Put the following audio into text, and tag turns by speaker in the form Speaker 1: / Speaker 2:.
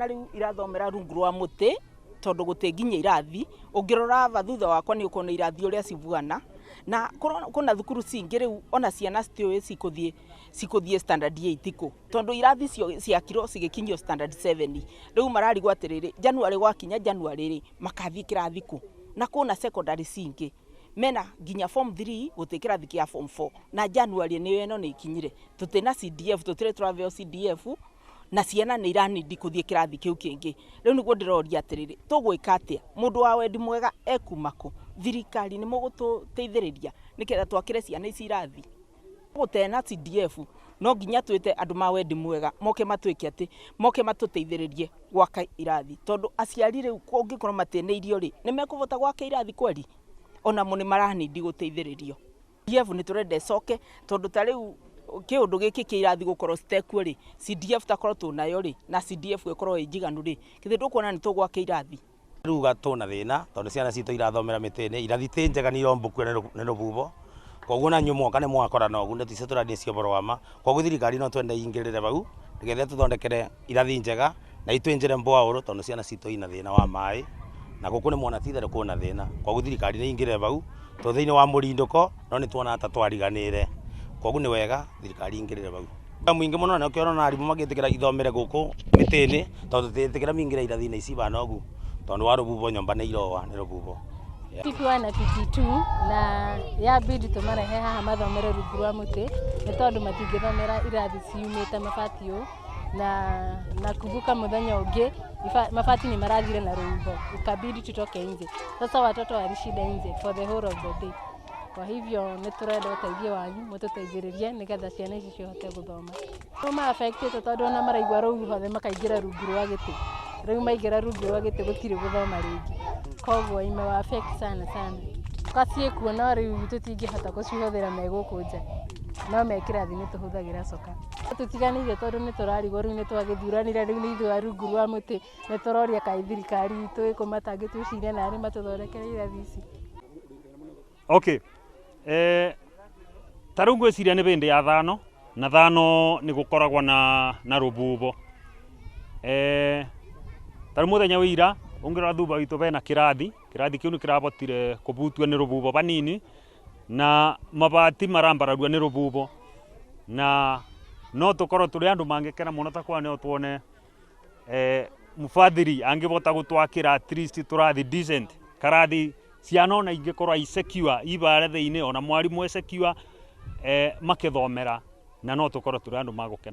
Speaker 1: Na riu irathomera rungu rwa muti tondu gutinginya irathi ungirora ava thutha wakwa ni ukona irathi uria civuana na kuna thukuru cingi riu ona ciana citioi cikuthie standard 8 ku tondu irathi ciakirwo cigikinyio standard 7 riu mararigwo atiriri January gwakinya January makathie kirathi ku na kuna secondary cingi mena nginya form 3 guti kirathi kia form 4 na January niyo eno ni ikinyire tutina CDF tutire traveo CDF na ciana ni iranidi kuthie kirathi kiu kingi riu niguo ndiroria atiriri tugwika atia mundu wa wendi mwega ekumaku thirikari ni mugututeithiriria niketha twakire ciana ici irathi gutena CDF no nginya twite andu ma wendi mwega moke matwike ati moke matuteithiririe gwaka irathi tondu aciari riu kungikorwo mateneirio ri ni mekuvota gwaka irathi kweli ona muni maranidi guteithiririo CDF ni turende coke tondu ta riu kiundu giki kirathi gukorwo stekwo ri CDF takorwo tunayo ri na CDF ikorwo ijiganu ri kithi ndukuona ni tugwaka irathi
Speaker 2: ruga tuna thina tondu ciana citu irathomera mitini irathi ti njega ni irombukwe ni rububo koguo na nyumo kana mwakora no gunde tise turani cio borwama koguo thirikari no twende ingirire bau nigetha tuthondekere irathi njega na itwenjere mbwauru tondu ciana citu ina thina wa mai na guku ni mwona tithere kuna thina koguo thirikari ni ingirire bau to thiini wa murinduko no ni tuona ata twariganire koguo ni wega thirikari ingirire bau mwingi muno na ukiona na arimu magitikira ithomere guku mitini tondu titikira mingira irathi-ini ici bana ugu tondu wa rububo nyomba ni irowa ni rububo
Speaker 3: Tikiwa na 52 na ya bidi tumarehe haha mathomere rungu rwa muti ni tondu matingithomera irathi ciumite mabati u na kuvuka muthenya ungi mabati ni marathire na rubo ikabidi tutoke nje sasa watoto walishinda nje for the whole of the day. Kwa hivyo ni turenda uteithio wanyu mututeithiririe nigetha ciana ici cihote guthoma no affected tondu ona maraigwa ruu hothe makaingira rungu rwa giti riu maingira rungu rwa giti gutiri guthoma ringi koguo ime wa affect sana kacie kuona riu tutingihota gucihuthira meguku nja no mekirathi ni tuhuthagira coka tutiganire tondu ni turarigwo riu ni twagithuranire riu ni ithuĩ rungu rwa muti ni turoria kai thirikari itu ikumatangi tuciria na ari matuthondekere irathi ici.
Speaker 4: Okay. Taru ngwiciria ni bindi ya thano na thano ni gukoragwa na rububo taru muthenya wira ungirora thutha witu bena kirathi kiu ni kirabotire kubutwa ni rububo banini na mabati marambararua ni rububo na no tukorwo turi andu mangikena muno ta kwa ne tuone mufadhiri angibota gutwakira at least turathi decent karathi ciana ona ingikorwo secure ibare thiini ona mwarimu secure makithomera na no tukorwo turi andu magukena.